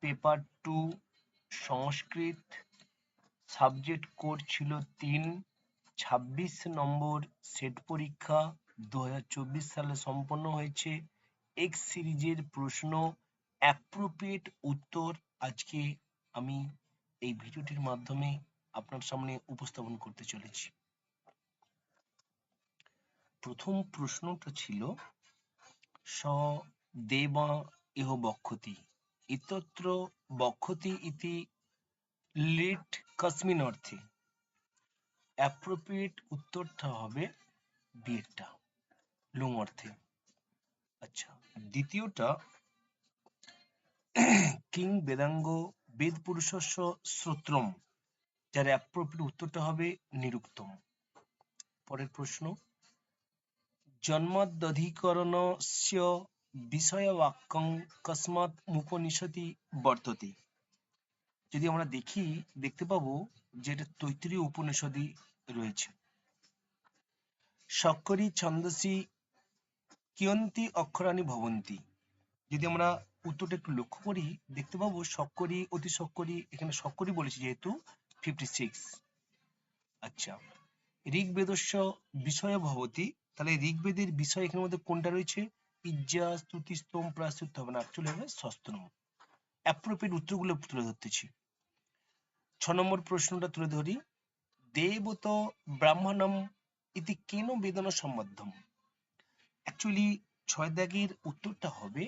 Paper 2 সংস্কৃত, subject code ছিল 3, 26 নম্বর set পরীক্ষা 2024 সালে সম্পন্ন হয়েছে। এক্স সিরিজের প্রশ্ন অ্যাপ্রোপ্রিয়েট উত্তর আজকে আমি এই ভিডিওটির মাধ্যমে আপনার সামনে উপস্থাপন করতে চলেছি। প্রথম প্রশ্নটা ছিল স দেবা ইহ বক্ষতি ইতত্র বক্ষতি ইতি লিট কসমিন অর্থে। অ্যাপ্রোপ্রিয়েট উত্তরটা হবে বিয়েরটা, লুং অর্থে। আচ্ছা, দ্বিতীয়টা কিং বেদাঙ্গ বেদ পুরুষস্য শ্রোত্রম, যার অ্যাপ্রোপ্রিয়েট উত্তরটা হবে নিরুক্তম। পরের প্রশ্ন জন্মাদ্যধিকরণস্য বিষয়বাক্যং কস্মাৎ মুপনিষতি বর্ততে। যদি আমরা দেখতে পাবো যে এটা তৈত্তিরীয় উপনিষদই রয়েছে। শক্করি ছন্দসি কিয়ন্তি অক্ষরাণি ভবন্তি। যদি আমরা উত্তরটা একটু লক্ষ্য করি দেখতে পাবো শক্করি অতি শক্করি, এখানে শক্করি বলেছি যেহেতু 56। আচ্ছা, ঋগ্বেদস্য বিষয় ভবতি, তাহলে ঋগ্বেদের বিষয় এখানের মধ্যে কোনটা রয়েছে? ইজ্জা, স্তুতি, স্তোম, প্রায়শ্চিত্ত হবে না, অ্যাকচুয়ালি হবে ষষ্ঠম। অ্যাপ্রোপ্রিয়েট উত্তরগুলো তুলে ধরতেছি। 6 নম্বর প্রশ্নটা তুলে ধরি, দেবত ব্রাহ্মণম ইতি কেন বেদনা সম্বদ্ধম। অ্যাকচুয়ালি 6 দাগের উত্তরটা হবে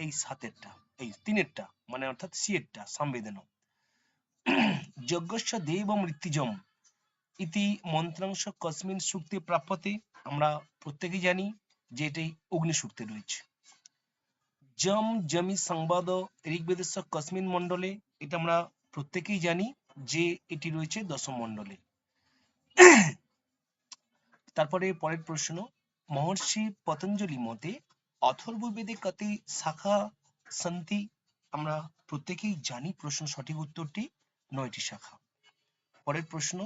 এই 7এরটা, এই 3এরটা, মানে অর্থাৎ সি এরটা, সামবেদন। যজ্ঞস্য দেব মৃত্যুজম ইতি মন্ত্রাংশ কসমিন সূক্তে প্রাপ্যতে। আমরা প্রত্যেকেই জানি যে এটাই অগ্নি সূক্তে রয়েছে। জম জমি সংবাদ ঋগ্বেদস্য কসমিন মণ্ডলে, এটা আমরা প্রত্যেকেই জানি যে এটি রয়েছে দশম মণ্ডলে। তারপরে পরের প্রশ্ন, মহর্ষি পতঞ্জলি মতে অথর্ববেদে কতি শাখা সন্তি। আমরা প্রত্যেকেই জানি প্রশ্ন সঠিক উত্তরটি 9টি শাখা। পরের প্রশ্ন,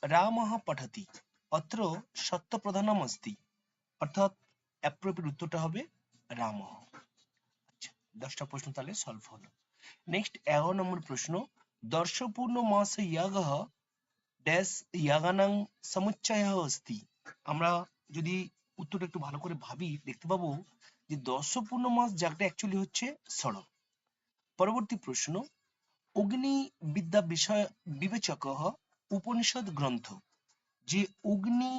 রামঃ পঠতি অত্র সত্য প্রধানম অস্তি, অর্থাৎ অ্যাপ্রোপ্রিয়েট উত্তরটা হবে রামঃ। আচ্ছা, 10টা প্রশ্ন তাহলে সলভ হলো। নেক্সট 11 নম্বর প্রশ্ন, দর্শপূর্ণ মাস ইয়াগঃ ড্যাশ ইয়াগানাং সমুচ্চয়ঃ অস্তি। আমরা যদি উত্তরটা একটু ভালো করে ভাবি দেখতে পাবো যে দর্শপূর্ণ মাস যাটা অ্যাকচুয়ালি হচ্ছে ষড়। পরবর্তী প্রশ্ন, অগ্নি বিদ্যা বিষয় বিবেচকঃ উপনিষদ গ্রন্থ। যে অগ্নি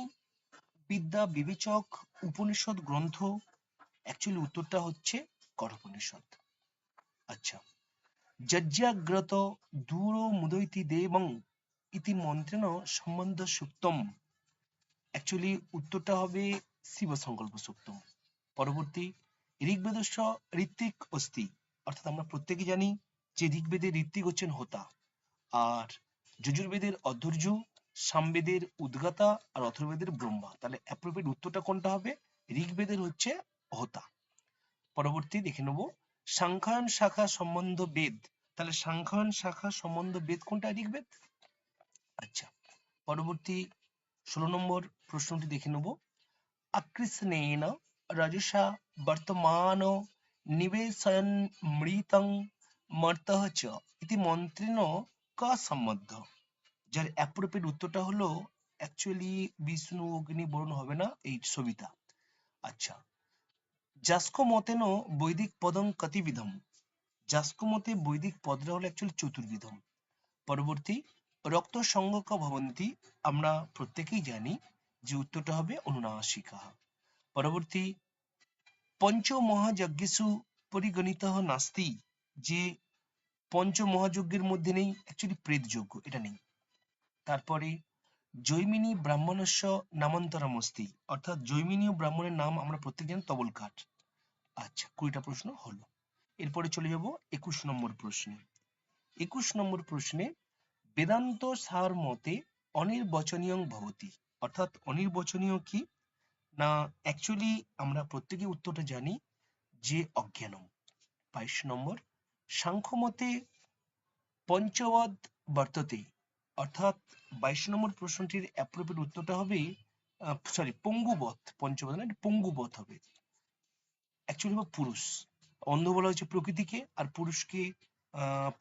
বিদ্যা বিবেচক উপনিষদ গ্রন্থ, অ্যাকচুয়ালি উত্তরটা হচ্ছে কঠোপনিষদ। আচ্ছা, যজ্ঞাগ্রত দূর মুদৈতি দেবং ইতি মন্ত্রেণ সম্বন্ধ সুক্তম। অ্যাকচুয়ালি উত্তরটা হবে শিব সংকল্প সুক্তম। পরবর্তী, ঋগ্বেদস্য ঋত্বিক অস্তি, অর্থাৎ আমরা প্রত্যেকে জানি যে ঋগ্বেদের ঋত্বিক হচ্ছেন হোতা, আর যজুর্বেদের অধৈর্য, সামবেদের উদ্গাতা, আর অথর্ববেদের ব্রহ্মা। তাহলে অ্যাপ্রোপ্রিয়েট উত্তরটা কোনটা হবে? ঋগ্বেদের হচ্ছে হোতা। পরবর্তী দেখে নেব, সাংখ্যায়ন শাখা সম্বন্ধ বেদ। তাহলে সাংখ্যায়ন শাখা সম্বন্ধ বেদ কোনটা? ঋগ্বেদ। আচ্ছা, পরবর্তী 16 নম্বর প্রশ্নটি দেখে নেব, আকৃষ্ণেন রজসা বর্তমান নিবেশয়ন মৃতং মর্তঃ চ ইতি মন্ত্রেণ ক সম্বদ্ধ। যার অ্যাপ্রোপ্রিয়েট উত্তরটা হলো অ্যাকচুয়ালি বিষ্ণু, অগ্নি, বরুণ হবে না, এই সবিতা। আচ্ছা, যাস্কো মতেন বৈদিক পদং কতিবিধম। যাস্কো মতে বৈদিক পদটা হলো অ্যাকচুয়ালি চতুর্বিধম। পরবর্তী, রক্ত সংজ্ঞক ভবন্তি, আমরা প্রত্যেকেই জানি যে উত্তরটা হবে অনুনাসিকা। পরবর্তী, পঞ্চমহাযজ্ঞেষু পরিগণিতঃ নাস্তি। যে পঞ্চমহাযজ্ঞের মধ্যে নেই অ্যাকচুয়ালি প্রেত যজ্ঞ, এটা নেই। তারপরে জৈমিনী ব্রাহ্মণস্য নামান্তরমস্তি, অর্থাৎ জৈমিনী ব্রাহ্মণের নাম আমরা প্রত্যেক জানি তবলকাঠ। আচ্ছা, 20টা প্রশ্ন হলো। এরপরে চলে যাব 21 নম্বর প্রশ্নে। 21 নম্বর প্রশ্নে, বেদান্ত সার মতে অনির্বচনীয় ভবতি, অর্থাৎ অনির্বচনীয় কি না, অ্যাকচুয়ালি আমরা প্রত্যেকে উত্তরটা জানি যে অজ্ঞানম। 22 নম্বর, সাংখ্য মতে পঞ্চবদ বর্ততে, অর্থাৎ 22 নম্বর প্রশ্নটির অ্যাপ্রোপ্রিয়েট উত্তরটা হবে পঙ্গুবধ, পঞ্চবদ না, পঙ্গুবধ হবে, অ্যাকচুয়ালি পুরুষ, অন্ধ বলা হয়েছে প্রকৃতিকে, আর পুরুষকে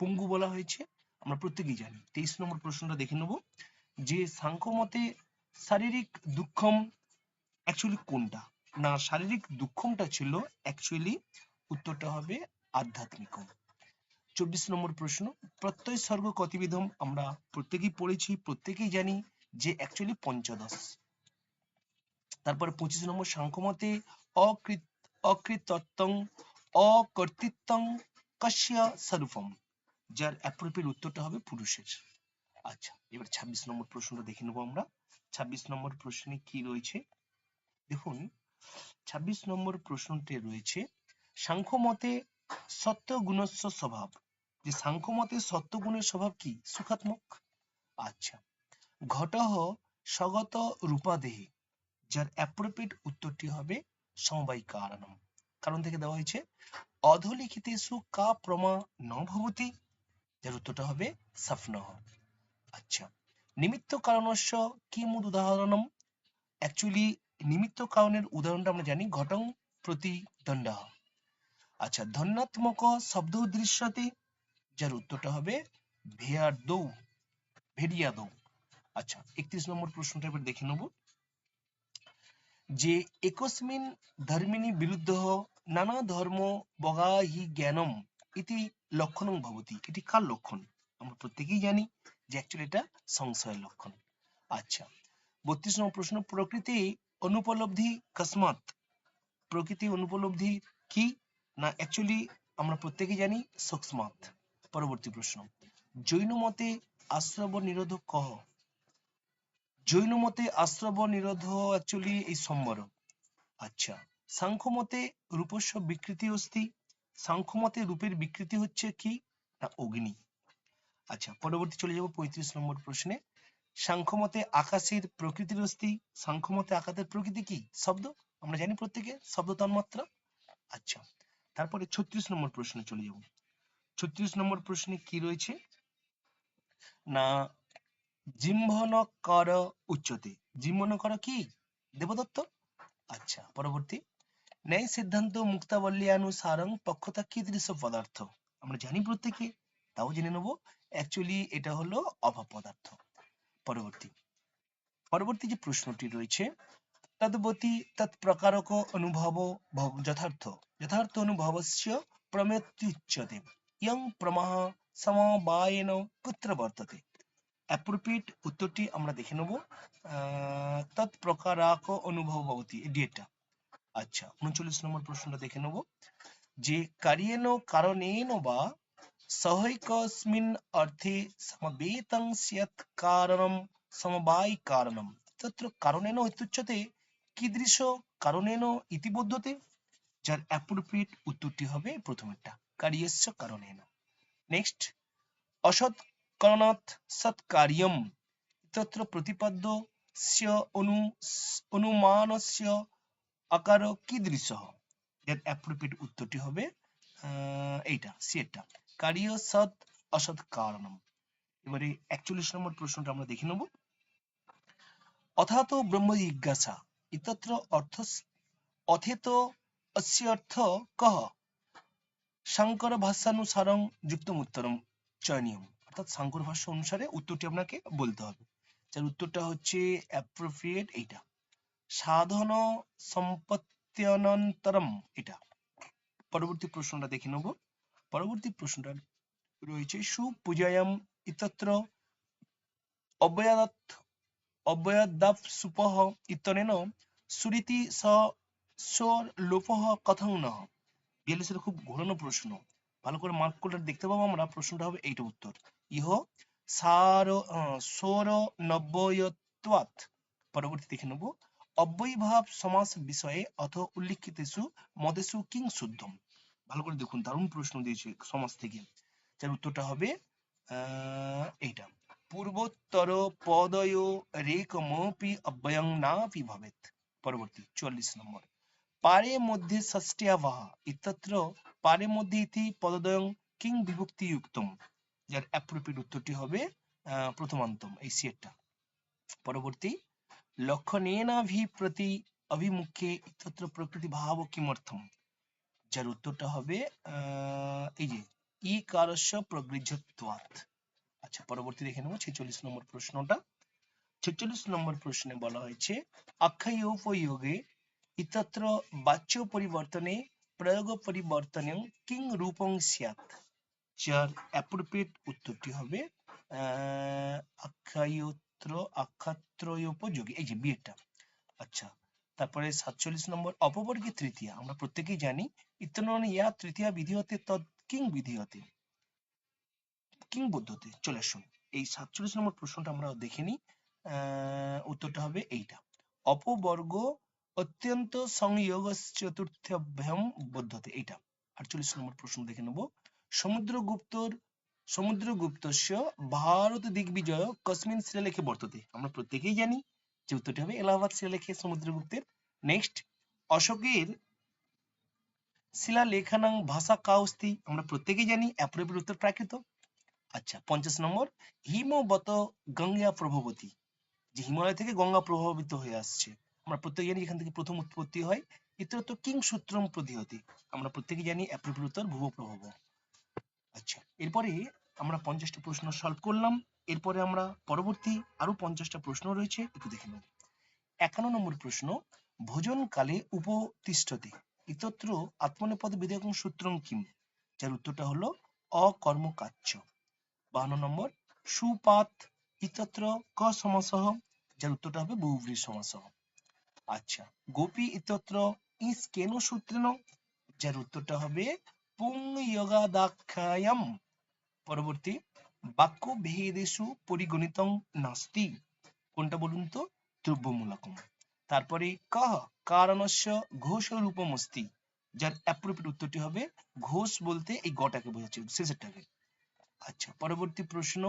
পঙ্গু বলা হয়েছে, আমরা প্রত্যেকেই জানি। 23 নম্বর প্রশ্নটা দেখে নেব, যে সাংখ্য মতে শারীরিক দুঃখম অ্যাকচুয়ালি কোনটা? না, শারীরিক দুঃখমটা ছিল অ্যাকচুয়ালি, উত্তরটা হবে আধ্যাত্মিকম। 24 নম্বর প্রশ্ন, প্রত্যয় সর্গ কতিবিধম, আমরা প্রত্যেকেই পড়েছি, প্রত্যেকেই জানি যে অ্যাকচুয়ালি পঞ্চদশ। তারপরে 25 নম্বর, সাংখ্যমতে অকৃতত্বং অকর্তৃত্বং কস্য স্বরূপম, যার অ্যাপ্রোপ্রিয়েট উত্তরটা হবে পুরুষের। আচ্ছা, এবার 26 নম্বর প্রশ্নটা দেখে নেবো আমরা। 26 নম্বর প্রশ্নে কি রয়েছে দেখুন। 26 নম্বর প্রশ্নটি রয়েছে, সাংখ্য মতে সত্য গুণস্য স্বভাব, যে সাংখ্য মতে সত্য গুণের স্বভাব কি? সুখাত্মক। আচ্ছা, ঘটঃ স্বগত রূপাদেহে, যার অ্যাপ্রোপ্রিয়েট উত্তরটি হবে সমবায়িক কারণম। কারণ থেকে দেওয়া হয়েছে অধোলিখিতেষু কা প্রমা ন ভবতি, যার উত্তরটা হবে স্বপ্নঃ। আচ্ছা, নিমিত্ত কারণস্য কিমুদ উদাহরণম, অ্যাকচুয়ালি নিমিত্ত কারণের উদাহরণটা আমরা জানি ঘটং প্রতি দণ্ডাহ। আচ্ছা, ধন্যাত্মক শব্দ দৃশ্যতে, যার উত্তরটা হবে ভেয়াদৌ, ভেরিয়াদৌ। আচ্ছা, 31 নম্বর প্রশ্নটা এবার দেখে নেব, যে একস্মিন ধর্মিণী বিরুদ্ধ নানা ধর্ম বগাহি জ্ঞানম ইতি লক্ষণং ভবতি, এটি কার লক্ষণ? আমরা প্রত্যেকেই জানি যে অ্যাকচুয়ালি এটা সংশয়ের লক্ষণ। আচ্ছা, 32 নম্বর প্রশ্ন, প্রকৃতি অনুপলব্ধি কসমাৎ, প্রকৃতি অনুপলব্ধি কি? না, অ্যাকচুয়ালি আমরা প্রত্যেকেই জানি সক্সমাৎ। পরবর্তী প্রশ্ন, জৈন মতে আশ্রব নিরোধ কহ, জৈন মতে আশ্রব নিরোধ অ্যাকচুয়ালি এই সম্বর। আচ্ছা, সাংখ্য মতে রূপস্য বিকৃতি অস্তি, সাংখ্য মতে রূপের বিকৃতি হচ্ছে কি? না, অগ্নি। আচ্ছা, পরবর্তী চলে যাব 35 নম্বর প্রশ্নে, সাংখ্য মতে আকাশের প্রকৃতির অস্তি, সাংখ্য মতে আকাশের প্রকৃতি কি? শব্দ, আমরা জানি প্রত্যেকে শব্দ তন্মাত্রা। আচ্ছা, তারপরে 36 নম্বর প্রশ্নে চলে যাব। 36 নম্বর প্রশ্নে কি রয়েছে? না, জিম্ভনকর উচ্চতে, জিম্ভনকর কি? দেবদত্ত। আচ্ছা, পরবর্তী, ন্যায় সিদ্ধান্ত মুক্তাবল্যানুসারং পক্ষতা কীদৃশ পদার্থ, আমরা জানি প্রত্যেকে, তাও জেনে নেব, অ্যাকচুয়ালি এটা হলো অভাব পদার্থ। পরবর্তী পরবর্তী যে প্রশ্নটি রয়েছে, তদ্বতী তৎপ্রকারক অনুভব যথার্থ, যথার্থ অনুভবস্য প্রমেত্যুচ্যতে, ইয়ং প্রমাহ সমবায়েন কুত্র বর্ততে, অ্যাপ্রোপ্রিয়েট উত্তরটি আমরা দেখে নেব, তৎপ্রকারক অনুভব ভবতি, এটা। আচ্ছা, 39 নম্বর প্রশ্নটা দেখে নেব, যে কার্যেন কারণেন বা সহৈকস্মিন অর্থে সমবেতং স্যাৎ কারণম সমবায় কারণম, তত্র কারণেন ইত্যুচ্যতে কীদৃশ কারণেন ইতি বোধ্যতে, যার অ্যাপ্রোপ্রিয়েট উত্তরটি হবে প্রথমেরটা, কার্যস্য কারণেন। নেক্সট, অসৎ করণাৎ সৎ কার্যম, তত্র প্রতিপাদ্য অনুমানস্য আকার কীদৃশঃ, এর অ্যাপ্রোপ্রিয়েট উত্তরটি হবে এইটা, সিয়েরটা, কার্য সৎ অসৎ কারণম। এবারে 41 নম্বর প্রশ্নটা আমরা দেখে নেব, অথাত ব্রহ্ম জিজ্ঞাসা ইত্যত্র অর্থ অথেত অস্য অর্থ কহ, শঙ্কর ভাষ্যানুসারং যুক্তম উত্তরম চয়নীয়ম, অর্থাৎ শঙ্কর ভাষ্য অনুসারে উত্তরটি আপনাকে বলতে হবে, যার উত্তরটা হচ্ছে অ্যাপ্রোপ্রিয়েট এইটা, সাধন সম্পত্ত্যনন্তরম, এটা। পরবর্তী প্রশ্নটা দেখে নেব, পরবর্তী প্রশ্নটা রয়েছে, সুপূজায়াম ইত্যত্র অব্যয়াদাৎ অব্যয়াদাপ সুপহ ইত্যনেন সুরীতি স্বর লোপহ কথং নঃ, বিএলএস এর খুব ঘোরানো প্রশ্ন, ভালো করে মার্ক করলে দেখতে পাবো আমরা, প্রশ্নটা হবে এইটা উত্তর, ইহ সার সোর নব্বয়ত্বাৎ। পরবর্তী দেখে নেব, অব্যয়ীভাব সমাস বিষয়ে অথ উল্লিখিতেষু মদেষু কিং শুদ্ধম, ভালো করে দেখুন, দারুণ প্রশ্ন দিয়েছে সমাজ থেকে, যার উত্তরটা হবে এইটা, পূর্বোত্তর পদয় রেকমপি অব্যয়ং নাপি ভবেত। পরবর্তী 44 নম্বর, পারে মধ্যে ষষ্ঠ্যাবহ ইত্যত্র পারে মধ্যে ইতি পদদ্বয়ং কিং বিভক্তিযুক্তম, যার অ্যাপ্রোপ্রিয়েট উত্তরটি হবে প্রথমান্তম, এই সিয়েরটা। পরবর্তী, লক্ষণেনাভিপ্রতি অভিমুখে ইত্যত্র প্রকৃতি ভাব কিমর্থম, যার উত্তরটা হবে এই যে ইকারস্য প্রগৃহ্যত্বাৎ। আচ্ছা, পরবর্তী দেখে নেবো 46 নম্বর প্রশ্নটা। 46 নম্বর প্রশ্নে বলা হয়েছে আখ্যায়োপযোগে ইতত্র বাচ্য পরিবর্তনে প্রয়োগ পরিবর্তনে কিং রূপং স্যাৎ। যার অ্যাপ্রোপ্রিয়েট উত্তরটি হবে আখ্যাত্রয়োপযোগী, এই যে বিয়েটা। আচ্ছা, তারপরে 47 নম্বর অপবর্গে তৃতীয়া, আমরা প্রত্যেকেই জানি ইত্যনন ইয়া তৃতীয়া বিধিহতে তৎ কিং বিধিহতে কিং পদ্ধতি। চলে আসুন এই 47 নম্বর প্রশ্নটা আমরা দেখে নিই। উত্তরটা হবে এইটা, অপবর্গ অত্যন্ত সংযোগ চতুর্থভ্যাম বদ্ধতে, এইটা। 48 নম্বর প্রশ্ন দেখে নেব, সমুদ্রগুপ্তস্য ভারত দিগ্বিজয় কস্মিন শিলালেখে বর্ততে। আমরা প্রত্যেকেই জানি যে উত্তরটি হবে এলাহাবাদ শিলালেখে সমুদ্রগুপ্তের। নেক্সট, অশোকের শিলালেখানাং ভাষা কা অস্তি। আমরা প্রত্যেকেই জানি অ্যাপ্রোপ্রিয়েট উত্তর প্রাকৃত। আচ্ছা, 50 নম্বর, হিমবত গঙ্গা প্রভবতী, যে হিমালয় থেকে গঙ্গা প্রভাবিত হয়ে আসছে। আমরা প্রত্যেকে জানি এখান থেকে প্রথম উৎপত্তি হয়। ইতরত কিং সূত্রম প্রতিহতি, আমরা প্রত্যেকে জানি অ্যাপ্রোপ্রিয়েট উত্তর ভুব প্রভব। আচ্ছা, এরপরে আমরা 50টা প্রশ্ন সলভ করলাম। এরপরে আমরা পরবর্তী আরো 50টা প্রশ্ন রয়েছে, একটু দেখে নেব। 51 নম্বর প্রশ্ন, ভোজন কালে উপতিষ্ঠতে ইতত্র আত্মনেপদ বিধেয়কং সূত্রং কিম। যার উত্তরটা হলো অকর্মকাচ্য। 52 নম্বর, সুপাত ইতত্র ক সমাসঃ। যার উত্তরটা হবে বহুব্রীহি সমাসঃ। আচ্ছা, গোপী ইতত্র ইস কেন সূত্রেণ। যার উত্তরটা হবে পুং যোগাদাখ্যায়াম। পরবর্তী, বাক্য ভেদেষু পরিগণিতং নাস্তি। কোনটা বলুন তো? দ্রব্যমূলকম। তারপরে কহ কারণস্য ঘোষ রূপমস্তি। যার অ্যাপ্রোপ্রিয়েট উত্তরটি হবে ঘোষ বলতে এই গটাকে বোঝাচ্ছে, শেষেরটাকে। আচ্ছা, পরবর্তী প্রশ্ন,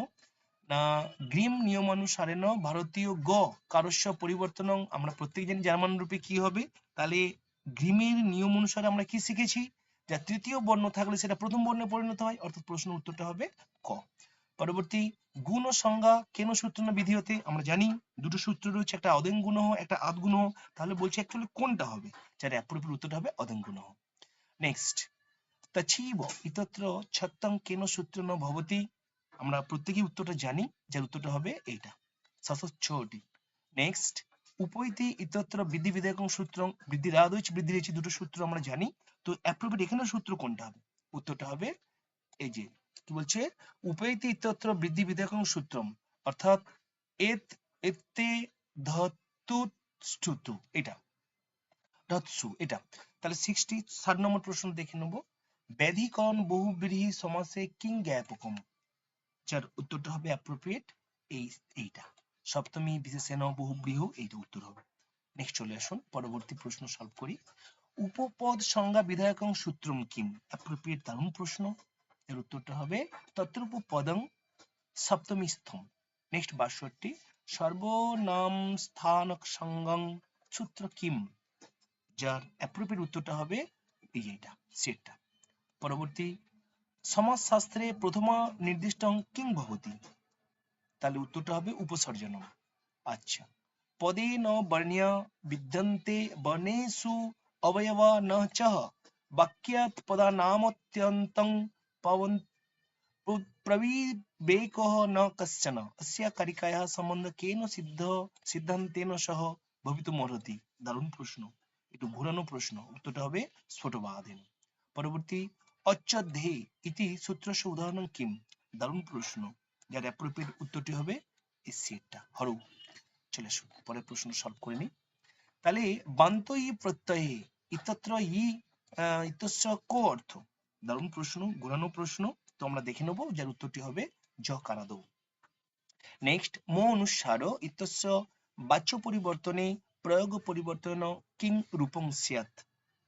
গ্রিম নিয়মানুসারেণ ভারতীয় গ কারস্য পরিবর্তনং। আমরা প্রত্যেক জানি জার্মান রূপে কি হবে, তাহলে গ্রিমের নিয়ম অনুসারে আমরা কি শিখেছি, যা তৃতীয় বর্ণ থাকলে সেটা প্রথম বর্ণে পরিণত হয়, অর্থাৎ প্রশ্ন উত্তরটা হবে ক। পরবর্তী, গুণ ও সংজ্ঞা কেন সূত্র না বিধি হতে। আমরা জানি দুটো সূত্র রয়েছে, একটা অদেং গুণ, একটা আদ গুণ। তাহলে বলছি অ্যাকচুয়ালি কোনটা হবে, যার অ্যাপ্রোপ্রিয়েট উত্তরটা হবে অদেং গুণ। নেক্সট, তছিব ইতত্র ছত্তং কেন সূত্র ন ভবতি। আমরা প্রত্যেকেই উত্তরটা জানি, যার উত্তরটা হবে এইটা, 706টি। নেক্সট, উপৈতি ইতত্র বৃদ্ধি বিধেয়কং সূত্রং। বৃদ্ধি রাদ হয়েছে, বৃদ্ধি হয়েছে, দুটো সূত্র আমরা জানি। তো অ্যাপ্রোপ্রিয়েট এখানে সূত্র কোনটা হবে, উত্তরটা হবে এই যে কি বলছে, উপৈতি ইতত্র বৃদ্ধি বিধেয়কং সূত্রম, অর্থাৎ এত এতে ধাতুস্থুতু, এটা ধাতসু, এটা। তাহলে 60 নম্বর প্রশ্ন দেখে নেব, ব্যাধিকরণ বহুব্রীহি সমাসে কিং জ্ঞাপকম। যার উত্তরটা হবে অ্যাপ্রোপ্রিয়েট এইটা, সপ্তমী বিশেষণ বহুব্রীহ, এইটা উত্তর হবে। নেক্সট চলে আসুন পরবর্তী প্রশ্ন সলভ করি। উপপদ সংজ্ঞা বিধায়কং সূত্রম কিম। অ্যাপ্রোপ্রিয়েট, দারুণ প্রশ্ন। এর উত্তরটা হবে তত্রূপ পদং সপ্তমী স্থম। নেক্সট 62, সর্বনাম স্থানক সংজ্ঞং সূত্র কিম। যার অ্যাপ্রোপ্রিয়েট উত্তরটা হবে এই যে এটা, সেটটা। পরবর্তী, সমাজশাস্ত্রে প্রথমা নির্দিষ্টং কিং ভবতি। তাহলে উত্তরটা হবে উপসর্জনম। আচ্ছা, পদে ন বর্ণ্য বিদ্যন্তে বর্ণেষু অবয়বা ন চঃ বাক্যাৎ পদানামত্যন্তং প্রবিবেকঃ ন কশ্চন अस्या কারিকায়াः সম্বন্ধ কেন সিদ্ধান্তেন সহ ভবিতুমর্হতি। দারুণ প্রশ্ন, একটু ঘোরানো প্রশ্ন, উত্তরটা হবে স্ফোটবাদেন। পরবর্তী, অচ্ছধ্যে ইতি সূত্রস্য উদাহরণ কিম। দারুণ প্রশ্ন, যার অ্যাপ্রোপ্রিয়েট উত্তরটি হবে এই সেটটা, হরৌ। চলে আসুন পরের প্রশ্ন সলভ করে নিই। তাহলে বান্ত ই প্রত্যয়ে ইতত্র ইতস্য কো অর্থ। দারুণ প্রশ্ন, ঘোরানো প্রশ্ন। তো আমরা দেখে নেবো, যার উত্তরটি হবে যকারাদৌ। নেক্সট, মো অনুসার ইতস্য বাচ্য পরিবর্তনে প্রয়োগ পরিবর্তন কিং রূপং স্যাৎ।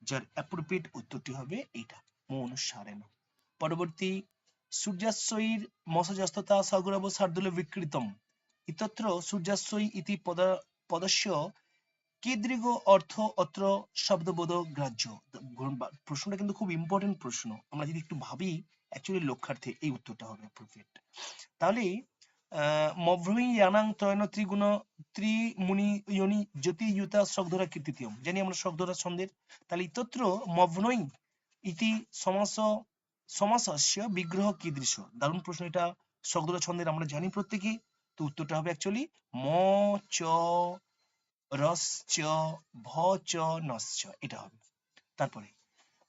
যার অ্যাপ্রোপ্রিয়েট উত্তরটি হবে এইটা, মো অনুসারেণ। পরবর্তী, সূর্যাশ্বৈর মসজস্ততা সগৌরব শার্দুলে বিকৃতম। ইতত্র সূর্যাশ্বৈ ইতি পদস্য কীদৃগ অর্থ অত্র শব্দবোধ গ্রাহ্য। প্রশ্নটা কিন্তু খুব ইম্পর্টেন্ট প্রশ্ন, আমরা যদি একটু ভাবি অ্যাকচুয়ালি লক্ষ্যার্থে এই উত্তরটা হবে অ্যাপ্রোপ্রিয়েট। তাহলে মভ্রমি ইয়ানাং ত্রয়ন ত্রিগুণ ত্রিমুনি ইয়নি জ্যোতি ইয়ুতা শকধরা কীর্তিতিয়ম। জানি আমরা শকধরা ছন্দের। তাহলে ইতত্র মভ্রই ইতি সমাসস্য বিগ্রহ কীদৃশ। দারুণ প্রশ্ন এটা, শব্দটা ছন্দের আমরা জানি প্রত্যেকে। তো উত্তরটা হবে অ্যাকচুয়ালি ম চ রশ্চ ভ চ নশ্চ, এটা হবে। তারপরে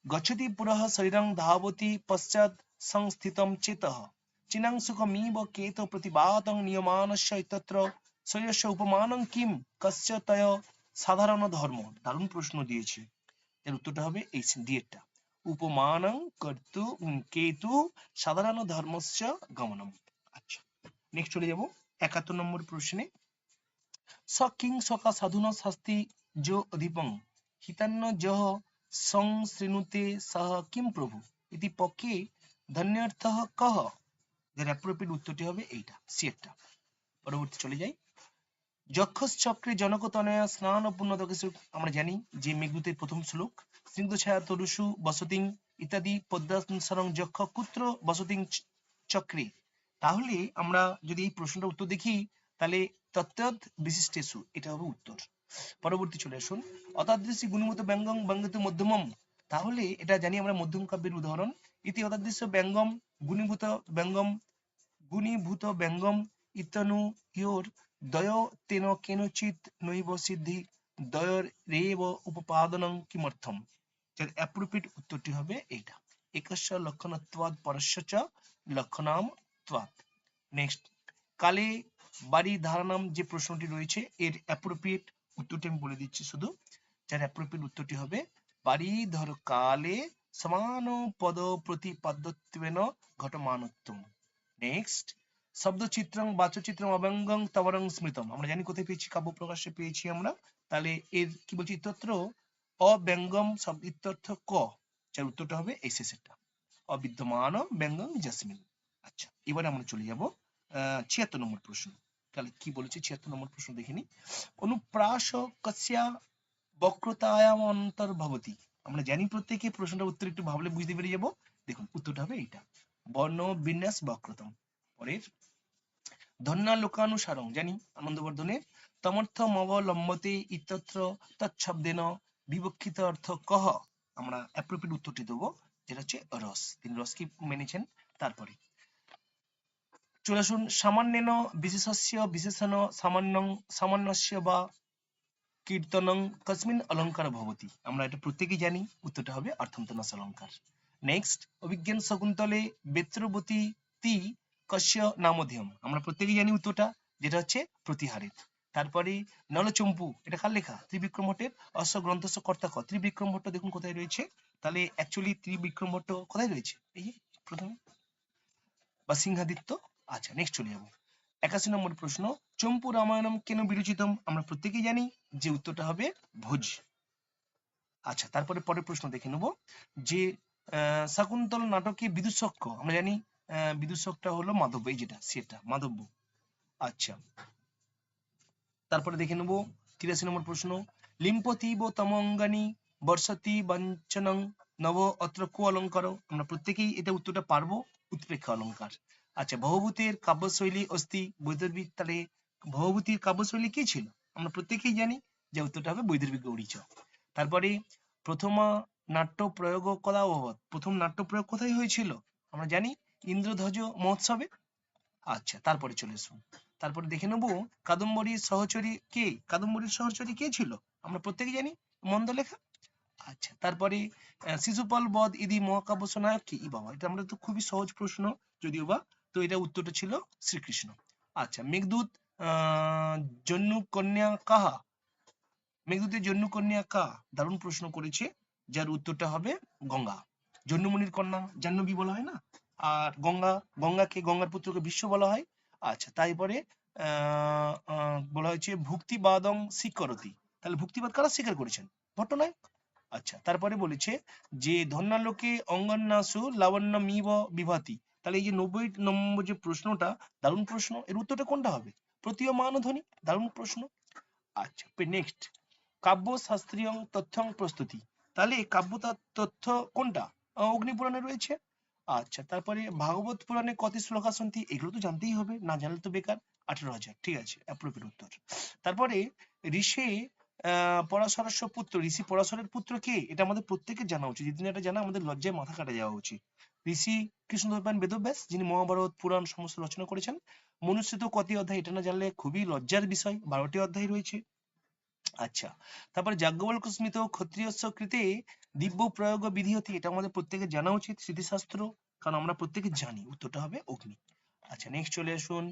গচ্ছতি পুরঃ শরীরং ধাবতি পশ্চাৎ সংস্থিতম চেতঃ চিনাং সুখমিব কেতো প্রতিবাদং নিয়মানস্য ইত্যত্র শরীরস্য উপমানং কিম কস্য তয় সাধারণ ধর্ম। দারুণ প্রশ্ন দিয়েছে, এর উত্তরটা হবে এই ডিএটা, উপমানং কর্তু কেতু সাধারণ ধর্মস্য গমনম। আচ্ছা, নেক্সট চলে যাব 71 নম্বর প্রশ্নে। स किं सका साधुना शास्ति जो अधिपं हितान्न जह संशृणुते सह किं प्रभु इति पक्षे धन्यार्थः कः। এর অ্যাপ্রোপ্রিয়েট উত্তরটি হবে এইটা, সিয়েরটা। পরবর্তী চলে যাই। যক্ষস চক্রে জনকতনয়া স্নান পূর্ণদকেশু, আমরা জানি যে মেঘদূতের প্রথম শ্লোক, স্নিগ্ধ ছায়া তরুষু বসতিং ইত্যাদি পদ্মাসরং যক্ষ কুত্র বসতিং চক্রে। তাহলে আমরা যদি এই প্রশ্নটা উত্তর দেখি তাহলে তত্ত্বদ বিশিষ্টেষু, এটা হবে উত্তর। পরবর্তী চলে আসুন। অতাদৃশী গুণীভূত ব্যঙ্গম ব্যঙ্গিত মধ্যমম, তাহলে এটা জানি আমরা মধ্যম কাব্যের উদাহরণ। ইতি অতাদৃশ্য ব্যঙ্গম গুণীভূত ব্যঙ্গম ইত্যনু ইয়োর দয় তেন কেনচিৎ নৈব সিদ্ধি দয়র রেব উপপাদনং কিমর্থম। এর অ্যাপ্রোপ্রিয়েট উত্তরটি হবে এইটা, একস্য লক্ষণত্বাৎ পরস্য চ লক্ষণাম ত্বাৎ। নেক্সট, কালে বাড়ি ধারণাম যে প্রশ্নটি রয়েছে এর অ্যাপ্রোপ্রিয়েট উত্তরটি আমি বলে দিচ্ছি শুধু, যার অ্যাপ্রোপ্রিয়েট উত্তরটি হবে বাড়ি ধর কালে সমান পদ প্রতিপাদ্যত্বেন ঘটমানত্বম। নেক্সট, শব্দচিত্রং বাচচিত্রং অব্যঙ্গং তবরং স্মৃতম, আমরা জানি কোথায় পেয়েছি, কাব্য প্রকাশে পেয়েছি আমরা। তাহলে এর কি বলছি, ইত্যত্র অব্যঙ্গম শব্দ ইত্যর্থ ক, যার উত্তরটা হবে এই শেষেরটা, অবিদ্যমান ব্যঙ্গং জস্মিন। আচ্ছা, এবারে আমরা চলে যাব 76 নম্বর প্রশ্ন। তাহলে কি বলেছে 76 নম্বর প্রশ্ন দেখে নি। অনুপ্রাস কস্যা বক্রতায়াম অন্তর্ভবতি, আমরা জানি প্রত্যেকে, প্রশ্নটার উত্তর একটু ভাবলে বুঝতে পেরে যাব। দেখুন উত্তরটা হবে এইটা, বর্ণ বিন্যাস বক্রতম। পরের ধন্যালোকানুসারং, জানি আনন্দবর্ধনের তমর্থ মবলম্বতে ইত্যত্র তৎশব্দেন বিবক্ষিত অর্থ কহ, আমরা অ্যাপ্রোপ্রিয়েট উত্তরটি দেবো, যেটা হচ্ছে রস, তিনি রসকে মেনেছেন। তারপরে চলে আসুন, সামান্যেন বিশেষস্য বিশেষণ সামান্যং সামান্যস্য বা কীর্তনং কস্মিন অলঙ্কার ভবতি, আমরা এটা প্রত্যেকেই জানি, উত্তরটা হবে অর্থান্তনাস অলঙ্কার। নেক্সট, অভিজ্ঞান শকুন্তলে বেত্রবতী তি কস্য নামধেয়ম, আমরা প্রত্যেকেই জানি উত্তরটা, যেটা হচ্ছে প্রতিহারের। তারপরে নলচম্পু, এটা কার লেখা, ত্রিবিক্রম ভট্টের। অশ্ব গ্রন্থস্য কর্তা ক, ত্রিবিক্রম ভট্ট দেখুন কোথায় রয়েছে, তাহলে অ্যাকচুয়ালি ত্রিবিক্রম ভট্ট কোথায় রয়েছে, এই যে প্রথমে, বা সিংহাদিত্য। আচ্ছা, নেক্সট চলে যাবো 81 নম্বর প্রশ্ন। চম্পু রামায়ণম কেন বিরচিতম, আমরা প্রত্যেকেই জানি যে উত্তরটা হবে ভোজ। আচ্ছা, তারপরে পরের প্রশ্ন দেখে নেব যে শাকুন্তল নাটকে বিদূষক, আমরা জানি বিদূষকটা হলো মাধব, এই যেটা সেটা মাধব্য। আচ্ছা, তারপরে দেখে নেব 83 নম্বর প্রশ্ন। লিম্পতিব তমঙ্গানি বর্ষতি বাঞ্ছনং নব অত্র কো অলঙ্কার, আমরা প্রত্যেকেই এটা উত্তরটা পারবো, উৎপ্রেক্ষা অলঙ্কার। আচ্ছা, ভবভূতির কাব্যশৈলী অস্তি বৈদর্ভিক, তাহলে ভবভূতির কাব্যশৈলী কি ছিল, আমরা প্রত্যেকেই জানি যে উত্তরটা হবে বৈদর্ভিক গৌড়ীচ। তারপরে প্রথমা নাট্য প্রয়োগ কলা অভবৎ, প্রথম নাট্য প্রয়োগ কোথায় হয়েছিল, আমরা জানি ইন্দ্রধ্বজ মহোৎসবে। আচ্ছা, তারপরে চলে আসুন, তারপরে দেখে নেব কাদম্বরীর সহচরী কে, কাদম্বরীর সহচরী কে ছিল, আমরা প্রত্যেকে জানি মন্দলেখা। আচ্ছা, তারপরে শিশুপাল বধ ইদি মহাকাব্য নায়ক কি, ই বাবা, এটা আমরা তো খুবই সহজ প্রশ্ন যদিও বা, তো এটা উত্তরটা ছিল শ্রীকৃষ্ণ। আচ্ছা, মেঘদূত জন্নু কন্যা কাহা, মেঘদূতের জন্নু কন্যা কা, দারুণ প্রশ্ন করেছে, যার উত্তরটা হবে গঙ্গা, জন্নুমুনির কন্যা জাহ্নবী বলা হয় না, আর গঙ্গাকে, গঙ্গার পুত্রকে বিশ্ব বলা হয়। আচ্ছা, তারপরে বলা হয়েছে ভুক্তিবাদং স্বীকরতি, তাহলে ভুক্তিবাদ কারা স্বীকার করেছেন, ভট্টনায়ক। আচ্ছা, তারপরে বলেছে যে ধন্যালোকে অঙ্গন্যাসু লাবণ্য মিব বিভাতি, তাহলে এই যে 90 নম্বর যে প্রশ্নটা, দারুণ প্রশ্ন, এর উত্তরটা কোনটা হবে, প্রতীয়মান ধ্বনি, দারুণ প্রশ্ন। আচ্ছা, নেক্সট, কাব্য শাস্ত্রীয় তথ্যং প্রস্তুতি, তাহলে কাব্য তথ্য কোনটা, অগ্নিপুরাণে রয়েছে। আচ্ছা, তারপরে ভাগবত পুরাণে কত শ্লোকা সন্তি, এগুলো তো জানতেই হবে, না জানলে তো বেকার, 18,000, ঠিক আছে, অ্যাপ্রোপ্রিয়েট উত্তর। তারপরে ঋষে পরাশরস্য পুত্র, ঋষি পরাশরের পুত্র কে? এটা আমাদের প্রত্যেকের জানা উচিত। যদি এটা জানা আমাদের লজ্জায় মাথা কাটা যাওয়া উচিত। ঋষি কৃষ্ণদেবরায় বেদব্যাস, যিনি মহাভারত পুরাণ সমস্ত রচনা করেছেন। মনুষ্য কতি অধ্যায়, এটা না জানলে খুবই লজ্জার বিষয়। 12টি অধ্যায় রয়েছে। আচ্ছা, তারপরে যাজ্ঞবল্ক্য স্মৃত ক্ষত্রিয়স্য কৃতে দিব্য প্রয়োগ বিধিহতি, এটা আমাদের প্রত্যেকের জানা উচিত স্মৃতিশাস্ত্র, কারণ আমরা প্রত্যেকে জানি উত্তরটা হবে অগ্নি। আচ্ছা, নেক্সট চলে আসুন।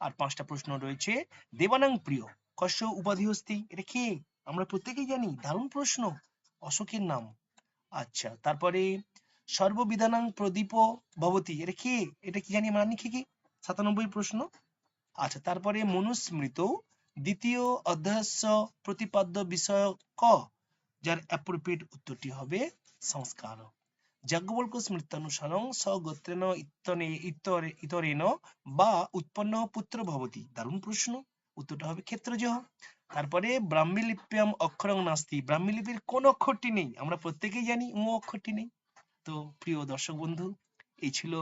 আর 5টা প্রশ্ন রয়েছে। দেবানাং প্রিয় কস্য উপাধি অস্তি, এটা কি? আমরা প্রত্যেকেই জানি, দারুণ প্রশ্ন, অশোকের নাম। আচ্ছা, তারপরে সর্ববিধানাং প্রদীপ ভবতি, এটা কি? এটা কি জানি আমরা, কি 97 প্রশ্ন। আচ্ছা, তারপরে মনুস্মৃত দ্বিতীয় অধ্যায়স্য প্রতিপাদ্য বিষয় ক, যার অ্যাপ্রোপ্রিয়েট উত্তরটি হবে সংস্কার। যাজ্ঞবল্ক্য স্মৃত্যানুসারং স্বগোত্রেণ ইতরেণ বা উৎপন্ন পুত্র ভবতি, দারুণ প্রশ্ন, উত্তরটা হবে ক্ষেত্রজঃ। তারপরে ব্রাহ্মী লিপ্যাম অক্ষরং নাস্তি, ব্রাহ্মী লিপির কোন অক্ষরটি নেই? আমরা প্রত্যেকেই জানি উ অক্ষরটি নেই। তো প্রিয় দর্শক বন্ধু, এই ছিল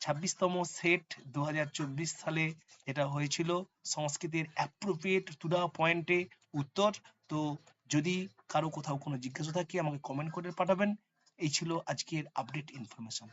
26তম সেট 2024 সালে যেটা হয়েছিল সংস্কৃতের অ্যাপ্রোপ্রিয়েট টু দা পয়েন্টে উত্তর। তো যদি কারো কোথাও কোনো জিজ্ঞাসা থাকে আমাকে কমেন্ট করে পাঠাবেন। এই ছিল আজকের আপডেট ইনফরমেশন।